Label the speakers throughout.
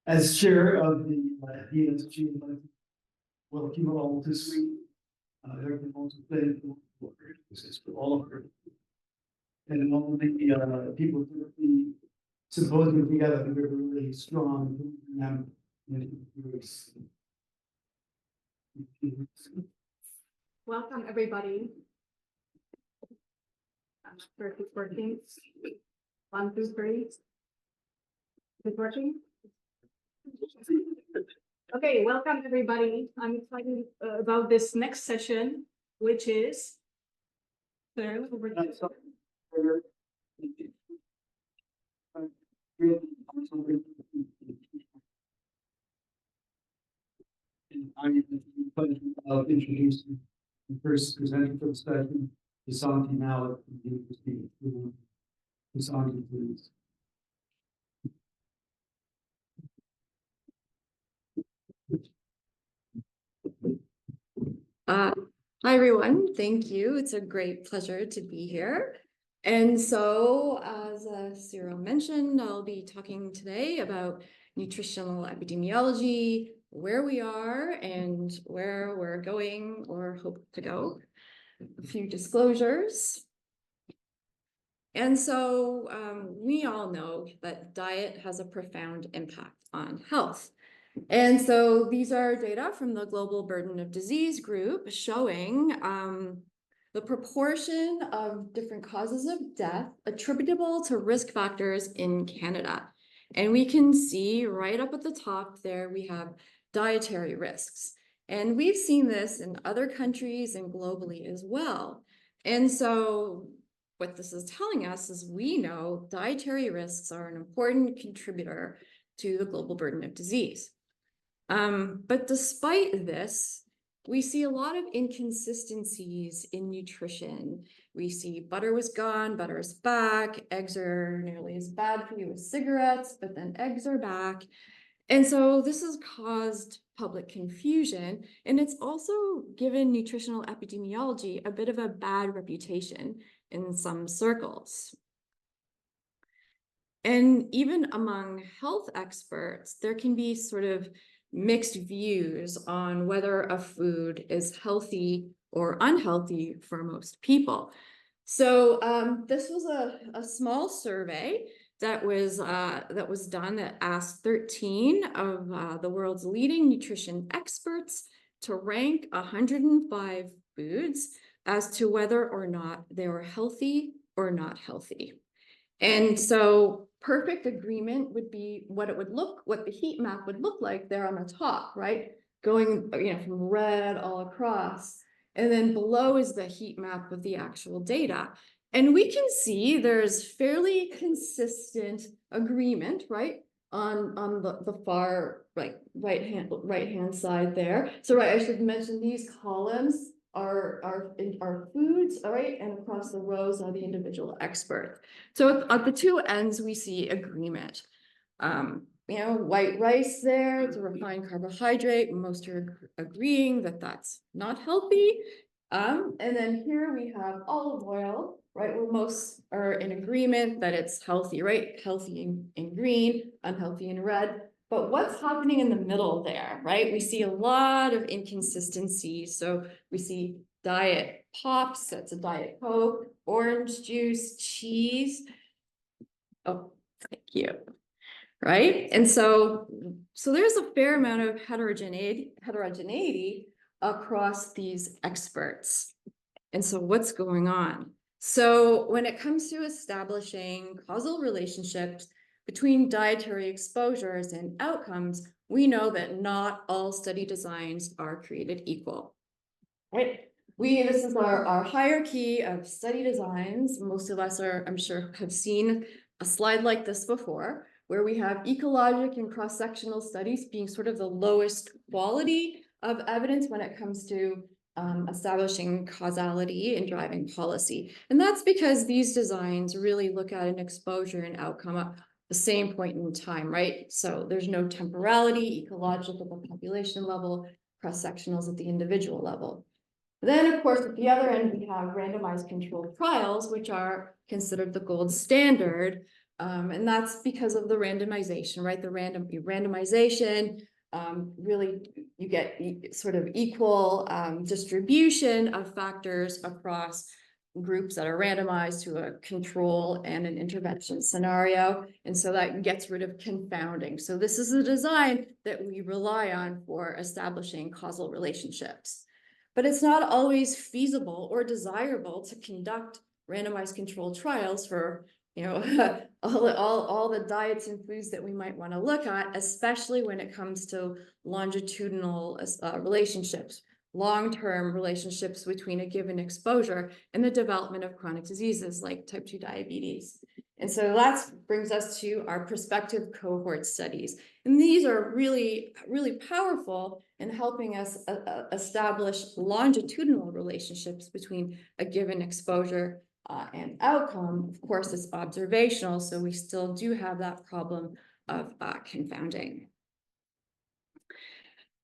Speaker 1: As chair of the DNSG, I'd like to welcome you all this week. Everyone also thank you for all of her and all the people who put the symposium together. I think we're really strong.
Speaker 2: Welcome, everybody. I'm not sure if it's working. 1, 2, 3. Is it working? Okay, welcome, everybody. I'm excited about this next session, which is Cyril, over to you.
Speaker 1: And I'm the pleasure of introducing the first presenter for the session, Vasanti Malik from the University of Vasanti, please.
Speaker 3: Hi, everyone. Thank you. It's a great pleasure to be here. And so, as Cyril mentioned, I'll be talking today about nutritional epidemiology, where we are and where we're going or hope to go. A few disclosures. And so we all know that diet has a profound impact on health. And so these are data from the Global Burden of Disease group showing the proportion of different causes of death attributable to risk factors in Canada. And we can see right up at the top there, we have dietary risks. And we've seen this in other countries and globally as well. And so what this is telling us is we know dietary risks are an important contributor to the global burden of disease. But despite this, we see a lot of inconsistencies in nutrition. We see butter was gone, butter is back, eggs are nearly as bad for you as cigarettes, but then eggs are back. And so this has caused public confusion, and it's also given nutritional epidemiology a bit of a bad reputation in some circles. And even among health experts, there can be sort of mixed views on whether a food is healthy or unhealthy for most people. So this was a small survey that was done that asked 13 of the world's leading nutrition experts to rank 105 foods as to whether or not they were healthy or not healthy. And so perfect agreement would be what the heat map would look like there on the top, right? Going, from red all across. And then below is the heat map with the actual data. And we can see there's fairly consistent agreement, right? On the far right hand side there. So I should mention these columns are foods, all right, and across the rows are the individual experts. So at the two ends, we see agreement. White rice there, it's a refined carbohydrate. Most are agreeing that that's not healthy. And then here we have olive oil, right, where most are in agreement that it's healthy, right? Healthy in green, unhealthy in red. But what's happening in the middle there, right? We see a lot of inconsistencies. So we see diet pops, that's a Diet Coke, orange juice, cheese. Oh, thank you. Right? And so there's a fair amount of heterogeneity across these experts. And so what's going on? So when it comes to establishing causal relationships between dietary exposures and outcomes, we know that not all study designs are created equal, right? This is our hierarchy of study designs. Most of us I'm sure, have seen a slide like this before, where we have ecologic and cross-sectional studies being sort of the lowest quality of evidence when it comes to establishing causality and driving policy. And that's because these designs really look at an exposure and outcome at the same point in time, right? So there's no temporality, ecological at the population level, cross-sectionals at the individual level. Then, of course, at the other end, we have randomized controlled trials, which are considered the gold standard And that's because of the randomization, right? The randomization, really you get sort of equal distribution of factors across groups that are randomized to a control and an intervention scenario. And so that gets rid of confounding. So this is the design that we rely on for establishing causal relationships. But it's not always feasible or desirable to conduct randomized controlled trials for, you know, all the diets and foods that we might want to look at, especially when it comes to longitudinal relationships, long-term relationships between a given exposure and the development of chronic diseases like type 2 diabetes. And so that brings us to our prospective cohort studies. And these are really, really powerful in helping us establish longitudinal relationships between a given exposure and outcome. Of course, it's observational, so we still do have that problem of confounding.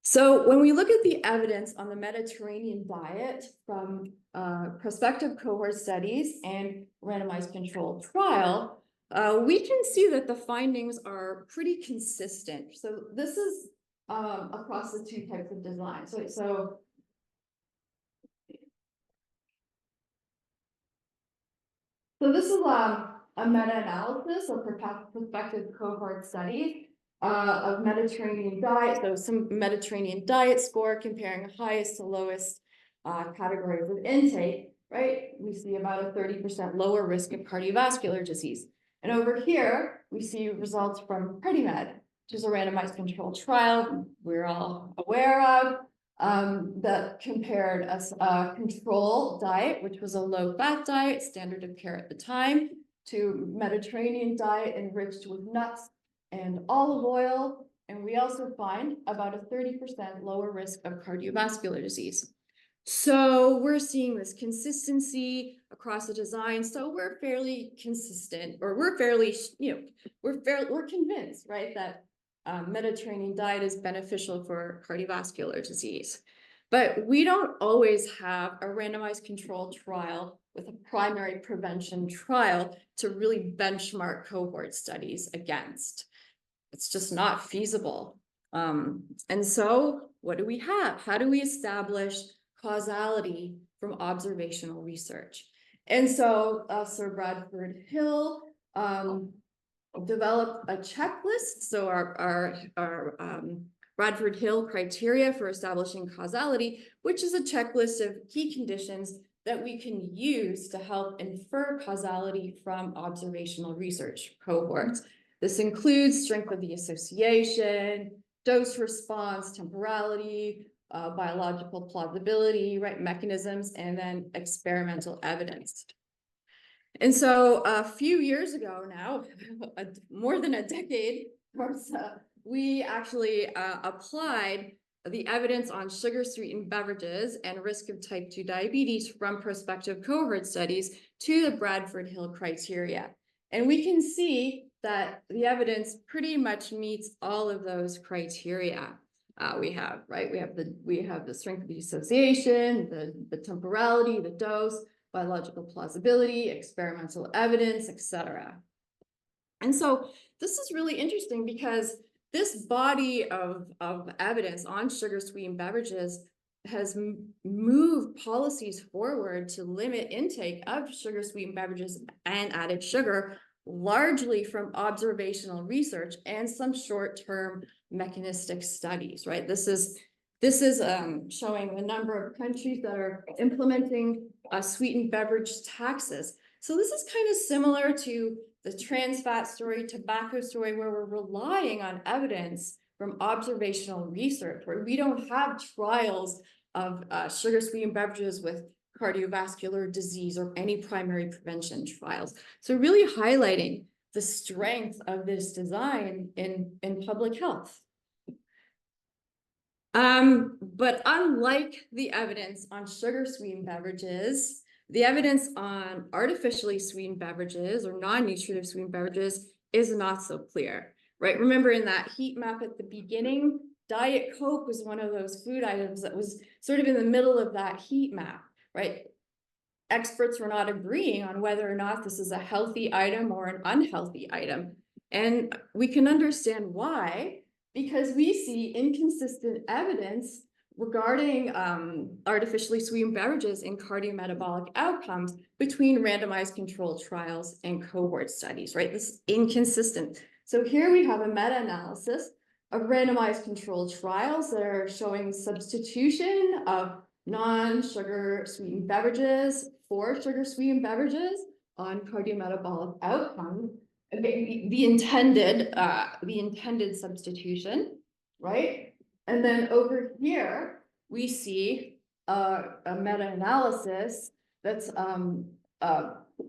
Speaker 3: So when we look at the evidence on the Mediterranean diet from prospective cohort studies and randomized controlled trial, we can see that the findings are pretty consistent. So this is across the two types of design. So this is a meta-analysis of prospective cohort studies of Mediterranean diet. So some Mediterranean diet score comparing highest to lowest categories of intake, right? We see about a 30% lower risk of cardiovascular disease. And over here, we see results from PREDIMED, which is a randomized controlled trial we're all aware of, that compared a control diet, which was a low-fat diet, standard of care at the time, to Mediterranean diet enriched with nuts and olive oil. And we also find about a 30% lower risk of cardiovascular disease. So we're seeing this consistency across the design. So we're fairly consistent, or we're fairly, we're convinced, right, that Mediterranean diet is beneficial for cardiovascular disease. But we don't always have a randomized controlled trial with a primary prevention trial to really benchmark cohort studies against. It's just not feasible. And so what do we have? How do we establish causality from observational research? And so Sir Bradford Hill developed a checklist. So our Bradford Hill criteria for establishing causality, which is a checklist of key conditions that we can use to help infer causality from observational research cohorts. This includes strength of the association, dose response, temporality, biological plausibility, right, mechanisms, and then experimental evidence. And so a few years ago now, more than a decade, we actually applied the evidence on sugar-sweetened beverages and risk of type 2 diabetes from prospective cohort studies to the Bradford Hill criteria. And we can see that the evidence pretty much meets all of those criteria. We have the strength of the association, the temporality, the dose, biological plausibility, experimental evidence, etc. And so this is really interesting because this body of evidence on sugar-sweetened beverages has moved policies forward to limit intake of sugar-sweetened beverages and added sugar, largely from observational research and some short-term mechanistic studies, right? This is showing the number of countries that are implementing sweetened beverage taxes. So this is kind of similar to the trans fat story, tobacco story, where we're relying on evidence from observational research, where we don't have trials of sugar-sweetened beverages with cardiovascular disease or any primary prevention trials. So really highlighting the strength of this design in public health. But unlike the evidence on sugar-sweetened beverages, the evidence on artificially sweetened beverages or non-nutritive sweetened beverages is not so clear, right? Remember in that heat map at the beginning, Diet Coke was one of those food items that was sort of in the middle of that heat map, right? experts were not agreeing on whether or not this is a healthy item or an unhealthy item. And we can understand why, because we see inconsistent evidence regarding artificially sweetened beverages in cardiometabolic outcomes between randomized controlled trials and cohort studies, right? This is inconsistent. So here we have a meta-analysis of randomized controlled trials that are showing substitution of non-sugar sweetened beverages for sugar sweetened beverages on cardiometabolic outcomes. The intended substitution, right? And then over here, we see a meta-analysis that's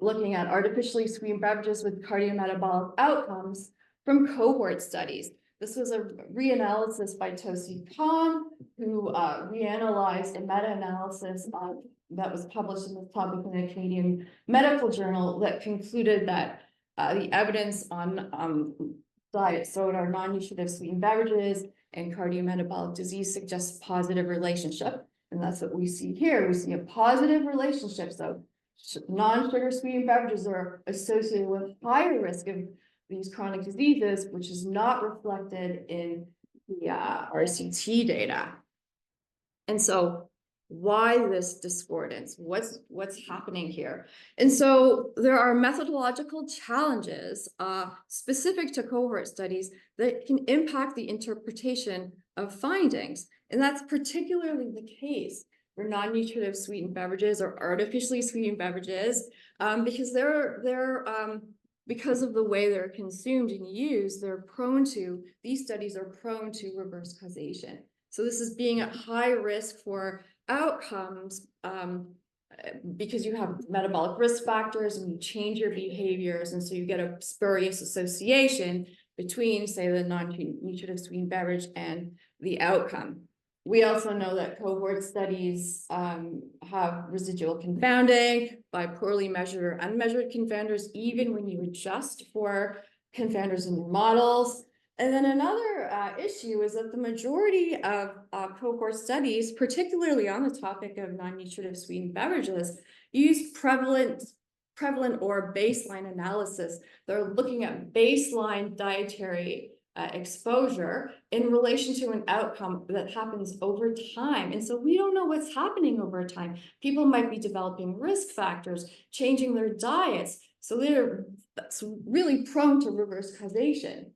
Speaker 3: looking at artificially sweetened beverages with cardiometabolic outcomes from cohort studies. This was a reanalysis by Tosi Khan, who reanalyzed a meta-analysis that was published in this topic in the Canadian Medical Journal that concluded that the evidence on diet soda, non-nutritive sweetened beverages, and cardiometabolic disease suggests a positive relationship. And that's what we see here. We see a positive relationship. So non-sugar sweetened beverages are associated with higher risk of these chronic diseases, which is not reflected in the RCT data. And so why this discordance? What's happening here? And so there are methodological challenges specific to cohort studies that can impact the interpretation of findings. And that's particularly the case for non-nutritive sweetened beverages or artificially sweetened beverages, because because of the way they're consumed and used, these studies are prone to reverse causation. So this is being at high risk for outcomes because you have metabolic risk factors and you change your behaviors. And so you get a spurious association between, say, the non-nutritive sweetened beverage and the outcome. We also know that cohort studies have residual confounding by poorly measured or unmeasured confounders, even when you adjust for confounders in your models. And then another issue is that the majority of cohort studies, particularly on the topic of non-nutritive sweetened beverages, use prevalent or baseline analysis. They're looking at baseline dietary exposure in relation to an outcome that happens over time. And so we don't know what's happening over time. People might be developing risk factors, changing their diets. So that's really prone to reverse causation.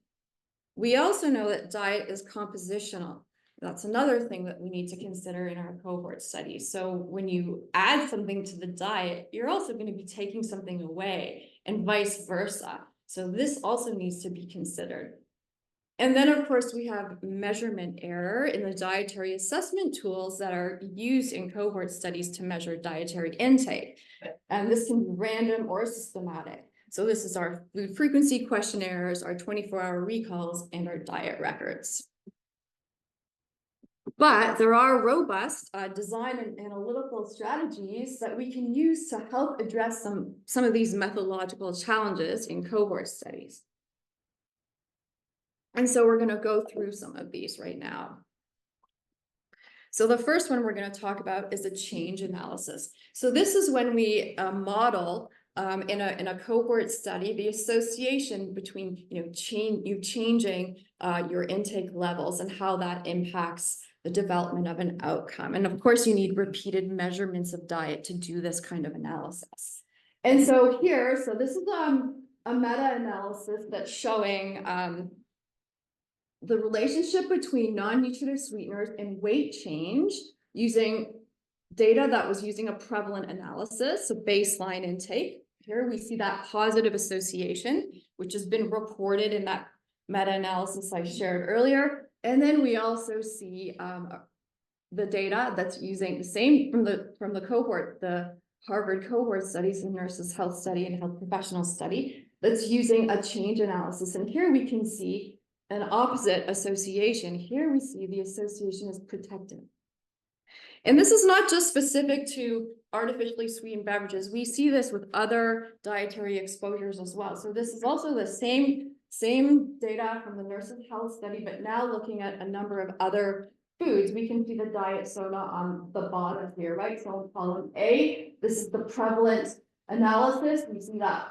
Speaker 3: We also know that diet is compositional. That's another thing that we need to consider in our cohort studies. So when you add something to the diet, you're also going to be taking something away and vice versa. So this also needs to be considered. And then, of course, we have measurement error in the dietary assessment tools that are used in cohort studies to measure dietary intake. And this can be random or systematic. So this is our food frequency questionnaires, our 24-hour recalls, and our diet records. But there are robust design and analytical strategies that we can use to help address some of these methodological challenges in cohort studies. And so we're going to go through some of these right now. So the first one we're going to talk about is a change analysis. So this is when we model in a cohort study the association between changing your intake levels and how that impacts the development of an outcome. And of course, you need repeated measurements of diet to do this kind of analysis. And so here, so this is a meta-analysis that's showing the relationship between non-nutritive sweeteners and weight change using data that was using a prevalent analysis, so baseline intake. Here we see that positive association, which has been reported in that meta-analysis I shared earlier. And then we also see the data that's using the same from the cohort, the Harvard cohort studies, the nurses health study and health professional study, that's using a change analysis. And here we can see an opposite association. Here we see the association is protective. And this is not just specific to artificially sweetened beverages. We see this with other dietary exposures as well. So this is also the same data from the nurses health study, but now looking at a number of other foods, we can see the diet soda on the bottom here, right? So in column A, this is the prevalent analysis. We see that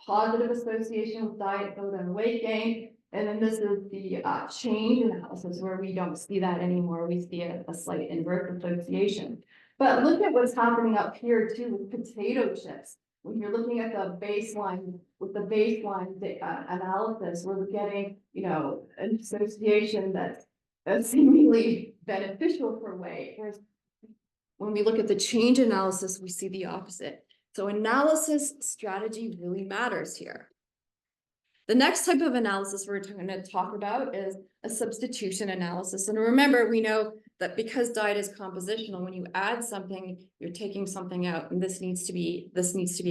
Speaker 3: positive association with diet soda and weight gain. And then this is the change analysis where we don't see that anymore. We see a slight inverse association. But look at what's happening up here too with potato chips. When you're looking at the baseline, with the baseline analysis, we're getting, you know, an association that's seemingly beneficial for weight. Whereas when we look at the change analysis, we see the opposite. So analysis strategy really matters here. The next type of analysis we're going to talk about is a substitution analysis. And remember, we know that because diet is compositional, when you add something, you're taking something out, and this needs to be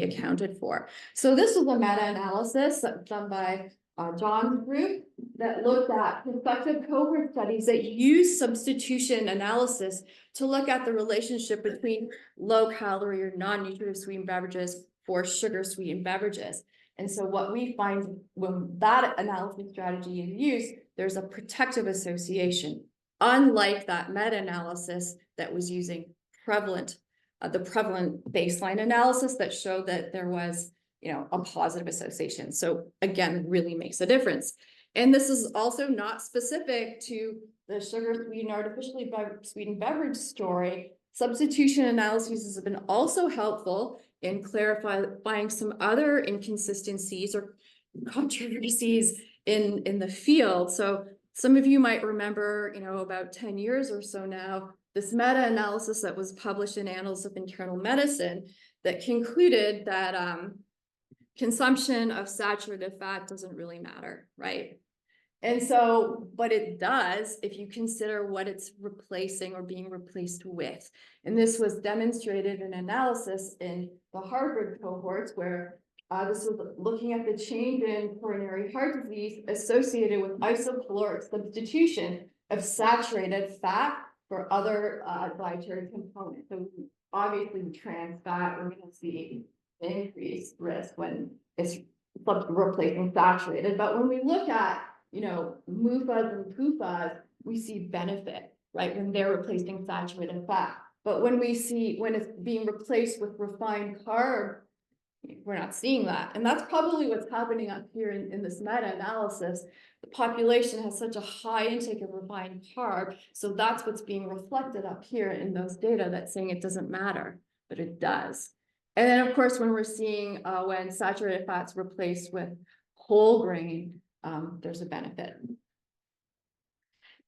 Speaker 3: accounted for. So this was a meta-analysis done by John's group that looked at prospective cohort studies that use substitution analysis to look at the relationship between low-calorie or non-nutritive sweetened beverages for sugar-sweetened beverages. And so what we find when that analysis strategy is used, there's a protective association, unlike that meta-analysis that was using the prevalent baseline analysis that showed that there was, you know, a positive association. So again, really makes a difference. And this is also not specific to the sugar-sweetened, artificially sweetened beverage story. Substitution analyses have been also helpful in clarifying some other inconsistencies or controversies in the field. So some of you might remember, you know, about 10 years or so now, this meta-analysis that was published in Annals of Internal Medicine that concluded that consumption of saturated fat doesn't really matter, right? And so, but it does if you consider what it's replacing or being replaced with. And this was demonstrated in analysis in the Harvard cohorts where this was looking at the change in coronary heart disease associated with isocaloric substitution of saturated fat for other dietary components. So obviously trans fat, we're going to see increased risk when it's replacing saturated. But when we look at, you know, MUFAs and PUFAs, we see benefit, right, when they're replacing saturated fat. But when we see, when it's being replaced with refined carb, we're not seeing that. And that's probably what's happening up here in this meta-analysis. The population has such a high intake of refined carb, so that's what's being reflected up here in those data that's saying it doesn't matter, but it does. And then, of course, when we're seeing when saturated fat's replaced with whole grain, there's a benefit.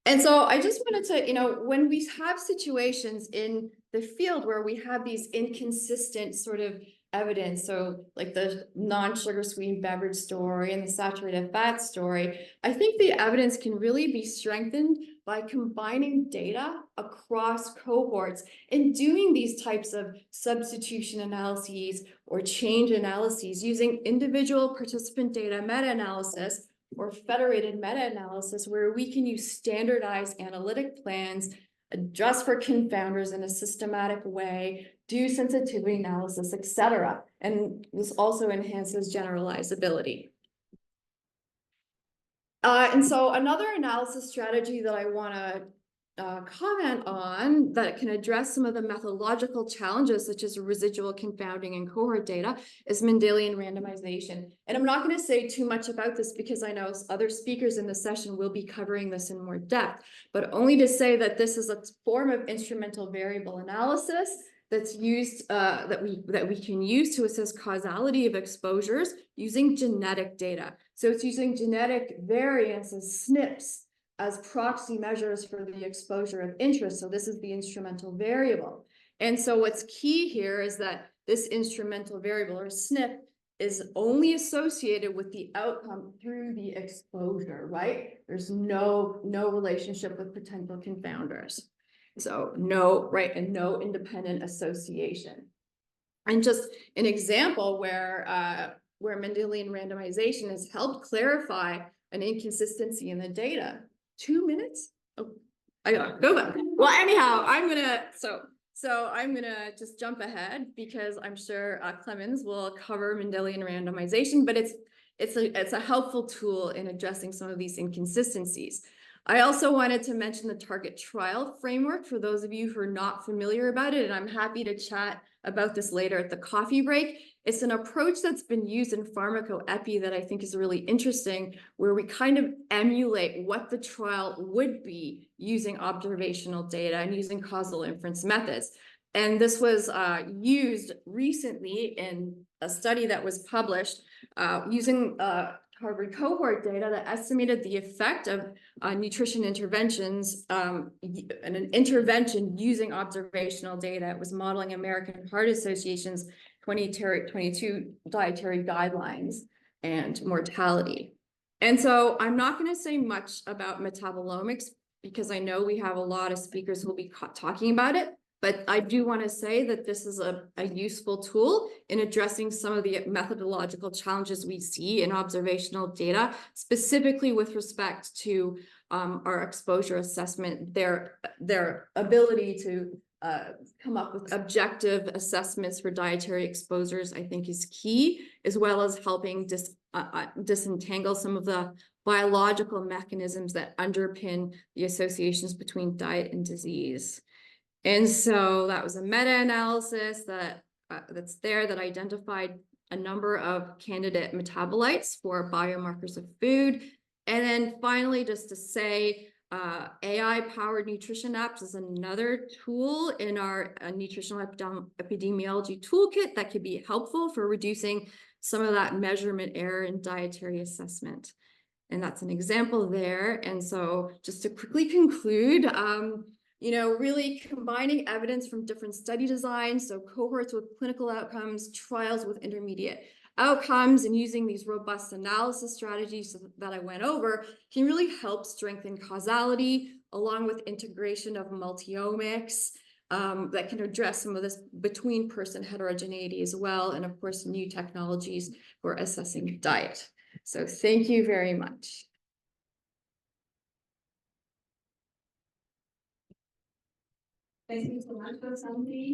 Speaker 3: And so I just wanted to, you know, when we have situations in the field where we have these inconsistent sort of evidence, so like the non-sugar sweetened beverage story and the saturated fat story, I think the evidence can really be strengthened by combining data across cohorts and doing these types of substitution analyses or change analyses using individual participant data meta-analysis or federated meta-analysis, where we can use standardized analytic plans, adjust for confounders in a systematic way, do sensitivity analysis, etc. And this also enhances generalizability. And so another analysis strategy that I want to comment on that can address some of the methodological challenges such as residual confounding and cohort data is Mendelian randomization. And I'm not going to say too much about this because I know other speakers in the session will be covering this in more depth, but only to say that this is a form of instrumental variable analysis that's used that we can use to assess causality of exposures using genetic data. So it's using genetic variants as SNPs as proxy measures for the exposure of interest. So this is the instrumental variable. And so what's key here is that this instrumental variable or SNP is only associated with the outcome through the exposure, right? There's no relationship with potential confounders. So no, right, and no independent association. And just an example where Mendelian randomization has helped clarify an inconsistency in the data. 2 minutes? Oh, I gotta go back. Well, anyhow, I'm gonna just jump ahead because I'm sure Clemens will cover Mendelian randomization, but it's a helpful tool in addressing some of these inconsistencies. I also wanted to mention the target trial framework for those of you who are not familiar about it, and I'm happy to chat about this later at the coffee break. It's an approach that's been used in pharmacoepi that I think is really interesting, where we kind of emulate what the trial would be using observational data and using causal inference methods. And this was used recently in a study that was published using Harvard cohort data that estimated the effect of nutrition interventions, and an intervention using observational data. It was modeling American Heart Association's 2022 dietary guidelines and mortality. And so I'm not going to say much about metabolomics because I know we have a lot of speakers who will be talking about it. But I do want to say that this is a useful tool in addressing some of the methodological challenges we see in observational data, specifically with respect to our exposure assessment, their ability to come up with objective assessments for dietary exposures, I think is key, as well as helping disentangle some of the biological mechanisms that underpin the associations between diet and disease. And so that was a meta-analysis that's there that identified a number of candidate metabolites for biomarkers of food. And then finally, just to say, AI-powered nutrition apps is another tool in our nutritional epidemiology toolkit that could be helpful for reducing some of that measurement error in dietary assessment. And that's an example there. And so just to quickly conclude, really combining evidence from different study designs, so cohorts with clinical outcomes, trials with intermediate outcomes, and using these robust analysis strategies that I went over can really help strengthen causality, along with integration of multiomics that can address some of this between person heterogeneity as well, and of course, new technologies for assessing diet. So thank you very much.
Speaker 2: Thank you so much, Vasanti.